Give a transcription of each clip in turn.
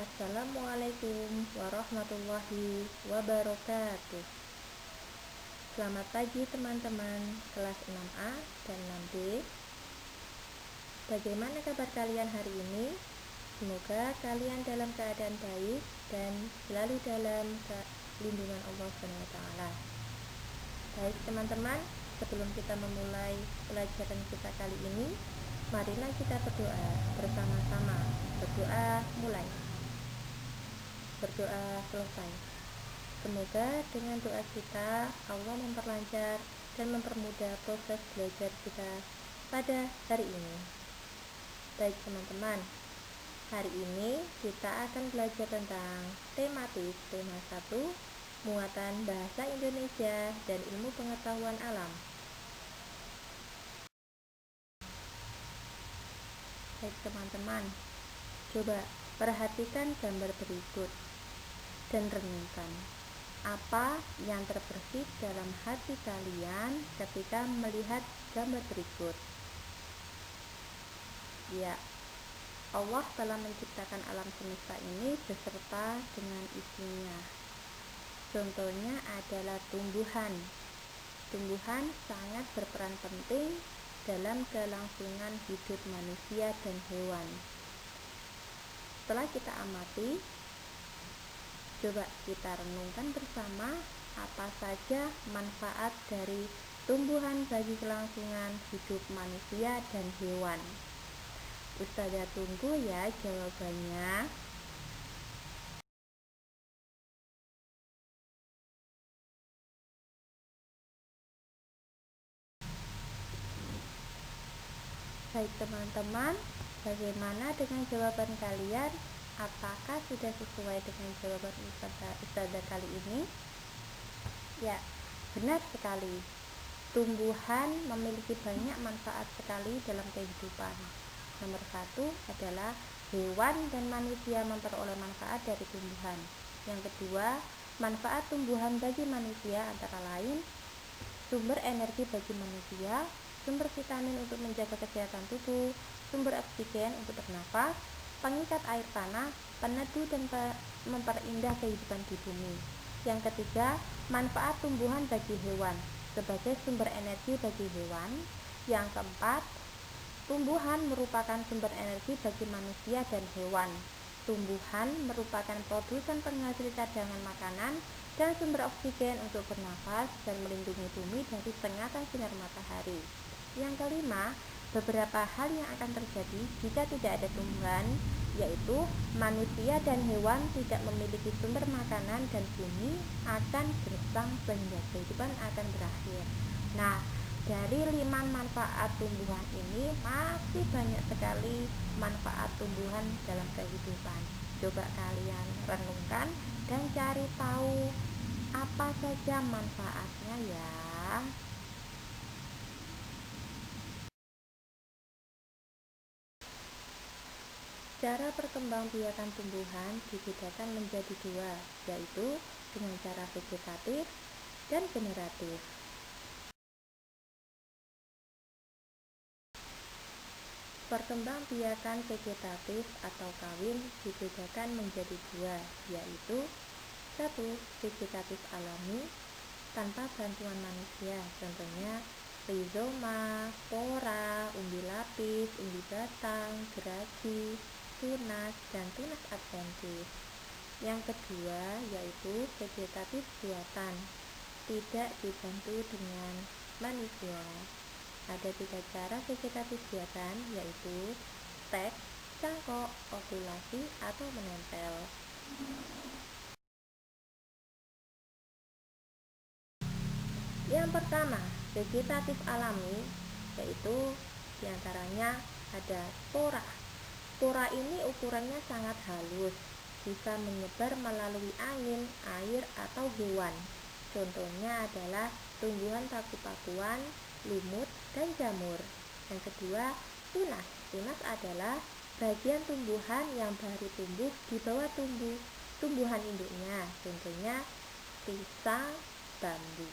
Assalamualaikum warahmatullahi wabarakatuh. Selamat pagi teman-teman kelas 6A dan 6B. Bagaimana kabar kalian hari ini? Semoga kalian dalam keadaan baik dan selalu dalam lindungan Allah SWT. Baik teman-teman, sebelum kita memulai pelajaran kita kali ini, marilah kita berdoa bersama-sama. Berdoa mulai, berdoa selesai. Semoga dengan doa kita Allah memperlancar dan mempermudah proses belajar kita pada hari ini. Baik teman-teman, hari ini kita akan belajar tentang tematik tema 1, muatan bahasa Indonesia dan ilmu pengetahuan alam. Baik teman-teman, coba perhatikan gambar berikut dan renungkan apa yang terbersit dalam hati kalian ketika melihat gambar berikut. Ya, Allah telah menciptakan alam semesta ini beserta dengan isinya. Contohnya adalah tumbuhan. Tumbuhan sangat berperan penting dalam kelangsungan hidup manusia dan hewan. Setelah kita amati, coba kita renungkan bersama apa saja manfaat dari tumbuhan bagi kelangsungan hidup manusia dan hewan. Ustazah tunggu ya jawabannya. Baik teman-teman, bagaimana dengan jawaban kalian? Apakah sudah sesuai dengan jawaban Ustazah kali ini? Ya, benar sekali. Tumbuhan memiliki banyak manfaat sekali dalam kehidupan. Nomor 1 adalah hewan dan manusia memperoleh manfaat dari tumbuhan. Yang kedua, manfaat tumbuhan bagi manusia antara lain sumber energi bagi manusia, sumber vitamin untuk menjaga kesehatan tubuh, sumber oksigen untuk bernafas, pengikat air tanah, peneduh dan memperindah kehidupan di bumi. Yang ketiga, manfaat tumbuhan bagi hewan sebagai sumber energi bagi hewan. Yang keempat, tumbuhan merupakan sumber energi bagi manusia dan hewan. Tumbuhan merupakan produsen penghasil cadangan makanan dan sumber oksigen untuk bernafas dan melindungi bumi dari sengatan sinar matahari. Yang kelima, beberapa hal yang akan terjadi jika tidak ada tumbuhan, yaitu manusia dan hewan tidak memiliki sumber makanan dan bumi akan gersang sehingga kehidupan akan berakhir. Nah, dari 5 manfaat tumbuhan ini masih banyak sekali manfaat tumbuhan dalam kehidupan. Coba kalian renungkan dan cari tahu apa saja manfaatnya ya. Cara perkembangbiakan tumbuhan dibedakan menjadi 2, yaitu dengan cara vegetatif dan generatif. Perkembangbiakan vegetatif atau kawin dibedakan menjadi 2, yaitu 1. Vegetatif alami tanpa bantuan manusia, contohnya rizoma, spora, umbi lapis, umbi batang, geragi, tunas, dan tunas adventis. Yang kedua yaitu vegetatif buatan, tidak dibantu dengan manusia. Ada 3 cara vegetatif buatan, yaitu stek, cangkok, okulasi, atau menempel. Yang pertama, vegetatif alami, yaitu diantaranya ada spora. Spora ini ukurannya sangat halus, bisa menyebar melalui angin, air, atau hewan. Contohnya adalah tumbuhan paku-pakuan, lumut, dan jamur. Yang kedua, tunas. Tunas adalah bagian tumbuhan yang baru tumbuh di bawah tumbuhan induknya, contohnya pisang, bambu.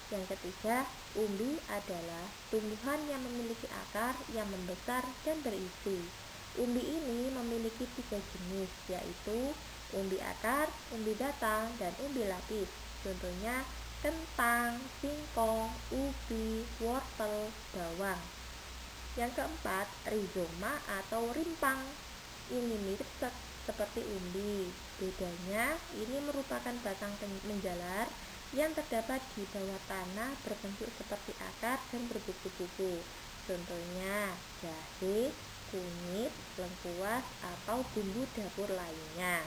Yang ketiga, umbi adalah tumbuhan yang memiliki akar yang membesar dan berisi. Umbi ini memiliki 3 jenis, yaitu umbi akar, umbi batang, dan umbi lapis. Contohnya kentang, singkong, ubi, wortel, bawang. Yang keempat, rizoma atau rimpang. Ini mirip seperti umbi. Bedanya, ini merupakan batang menjalar yang terdapat di bawah tanah berbentuk seperti akar dan berkupu-kupu. Contohnya jahe, kunyit, lengkuas, atau bumbu dapur lainnya.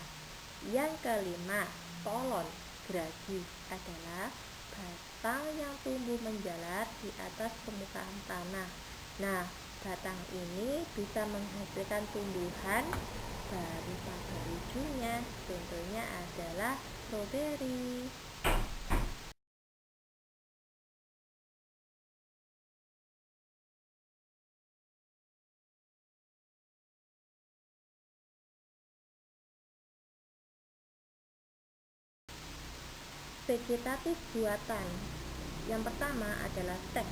Yang kelima, tolon geragi adalah batang yang tumbuh menjalar di atas permukaan tanah. Nah, batang ini bisa menghasilkan tumbuhan baru pada ujungnya. Contohnya adalah stroberi. Vegetatif buatan. Yang pertama adalah stek.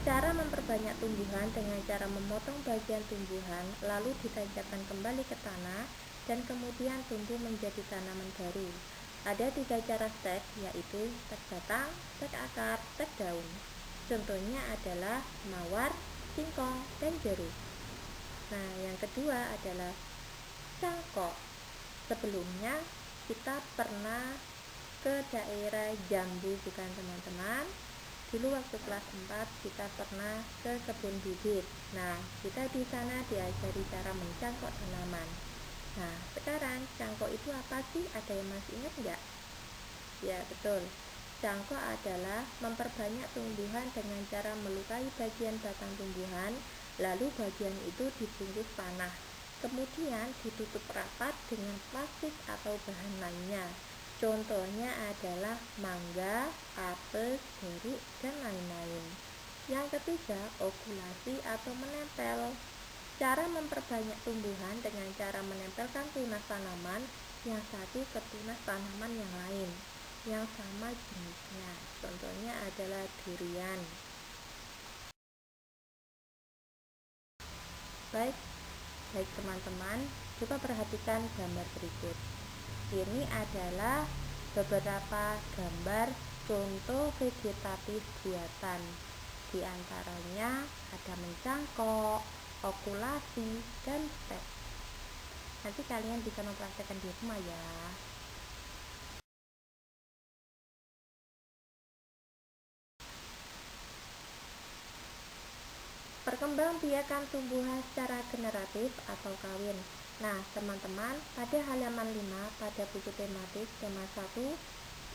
Cara memperbanyak tumbuhan dengan cara memotong bagian tumbuhan lalu ditancapkan kembali ke tanah dan kemudian tumbuh menjadi tanaman baru. Ada 3 cara stek, yaitu stek batang, stek akar, stek daun. Contohnya adalah mawar, singkong, dan jeruk. Nah, yang kedua adalah cangkok. Sebelumnya kita pernah ke daerah Jambu, bukan teman-teman? Dulu waktu kelas 4 kita pernah ke kebun bibit. Nah, kita di sana diajari cara mencangkok tanaman. Nah, sekarang cangkok itu apa sih? Ada yang masih ingat nggak? Ya, betul. Cangkok adalah memperbanyak tumbuhan dengan cara melukai bagian batang tumbuhan, lalu bagian itu dibungkus tanah. Kemudian ditutup rapat dengan plastik atau bahan lainnya. Contohnya adalah mangga, apel, jeruk, dan lain-lain. Yang ketiga, okulasi atau menempel. Cara memperbanyak tumbuhan dengan cara menempelkan tunas tanaman yang satu ke tunas tanaman yang lain yang sama jenisnya. Contohnya adalah durian. Baik teman-teman, coba perhatikan gambar berikut. Ini adalah beberapa gambar contoh vegetatif buatan. Di antaranya ada mencangkok, okulasi, dan stek. Nanti kalian bisa mempraktekkan di rumah ya. Perkembangbiakan tumbuhan secara generatif atau kawin. Nah, teman-teman, pada halaman 5 pada buku tematik tema 1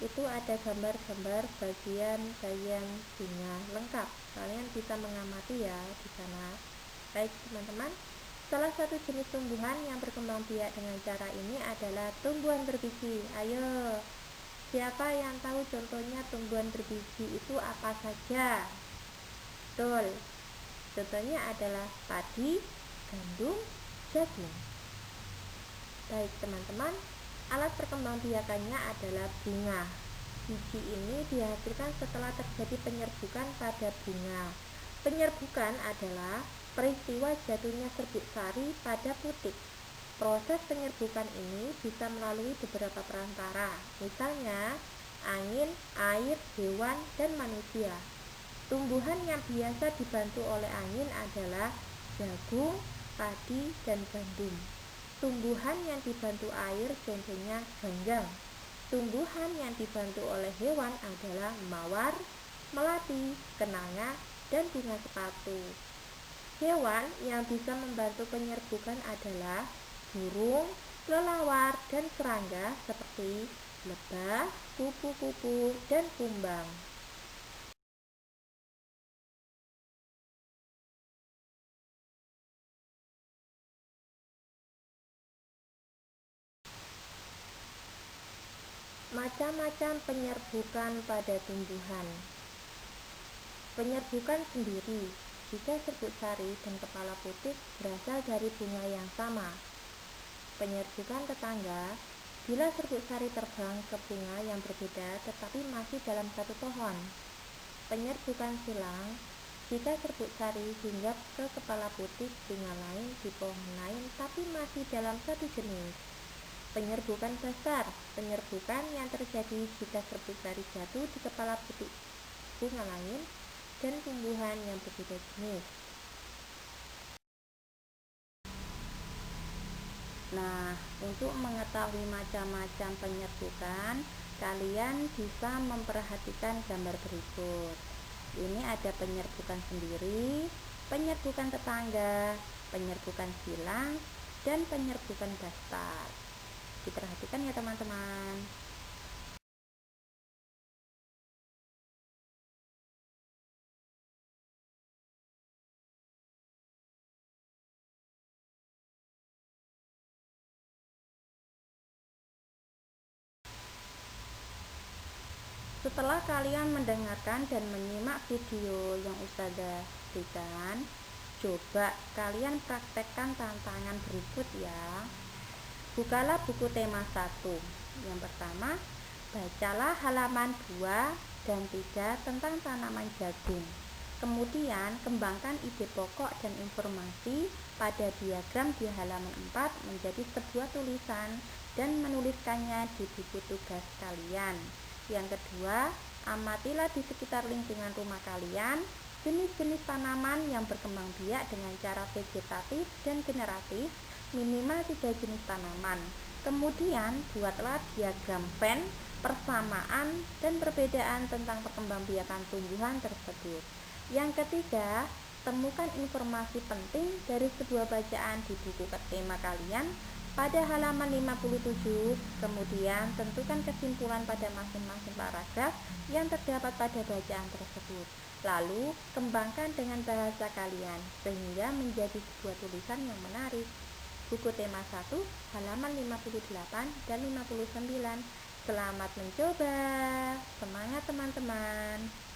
itu ada gambar-gambar bagian bunga lengkap. Kalian bisa mengamati ya di sana. Baik, teman-teman. Salah satu jenis tumbuhan yang berkembang biak dengan cara ini adalah tumbuhan berbiji. Ayo, siapa yang tahu contohnya tumbuhan berbiji itu apa saja? Betul. Contohnya adalah padi, gandum, jagung. Baik teman-teman, alat perkembangbiakannya adalah bunga. Biji ini dihasilkan setelah terjadi penyerbukan pada bunga. Penyerbukan adalah peristiwa jatuhnya serbuk sari pada putik. Proses penyerbukan ini bisa melalui beberapa perantara, misalnya angin, air, hewan, dan manusia. Tumbuhan yang biasa dibantu oleh angin adalah jagung, padi, dan gandum. Tumbuhan yang dibantu air contohnya ganggang. Tumbuhan yang dibantu oleh hewan adalah mawar, melati, kenanga, dan bunga sepatu. Hewan yang bisa membantu penyerbukan adalah burung, kelelawar, dan serangga seperti lebah, kupu-kupu, dan kumbang. Macam-macam penyerbukan pada tumbuhan. Penyerbukan sendiri, jika serbuk sari dan kepala putik berasal dari bunga yang sama. Penyerbukan tetangga, bila serbuk sari terbang ke bunga yang berbeda tetapi masih dalam satu pohon. Penyerbukan silang, Jika serbuk sari hinggap ke kepala putih bunga lain di pohon lain tapi masih dalam satu jenis. Penyerbukan besar, penyerbukan yang terjadi jika serbuk sari jatuh di kepala putih bunga lain dan tumbuhan yang berbeda jenis. Nah, untuk mengetahui macam-macam penyerbukan, kalian bisa memperhatikan gambar berikut. Ini ada penyerbukan sendiri, penyerbukan tetangga, penyerbukan silang, dan penyerbukan dasar. Diperhatikan ya teman-teman. Setelah kalian mendengarkan dan menyimak video yang Ustazah berikan, coba kalian praktekkan tantangan berikut ya. Bukalah buku tema 1. Yang pertama, bacalah halaman 2 dan 3 tentang tanaman jagung. Kemudian, kembangkan ide pokok dan informasi pada diagram di halaman 4 menjadi sebuah tulisan dan menuliskannya di buku tugas kalian. Yang kedua, amatilah di sekitar lingkungan rumah kalian jenis-jenis tanaman yang berkembang biak dengan cara vegetatif dan generatif, minimal 3 jenis tanaman. Kemudian, buatlah diagram Venn, persamaan dan perbedaan tentang perkembangbiakan tumbuhan tersebut. Yang ketiga, temukan informasi penting dari sebuah bacaan di buku tema kalian pada halaman 57, kemudian tentukan kesimpulan pada masing-masing paragraf yang terdapat pada bacaan tersebut. Lalu, kembangkan dengan bahasa kalian sehingga menjadi sebuah tulisan yang menarik. Buku tema 1, halaman 58 dan 59. Selamat mencoba. Semangat teman-teman.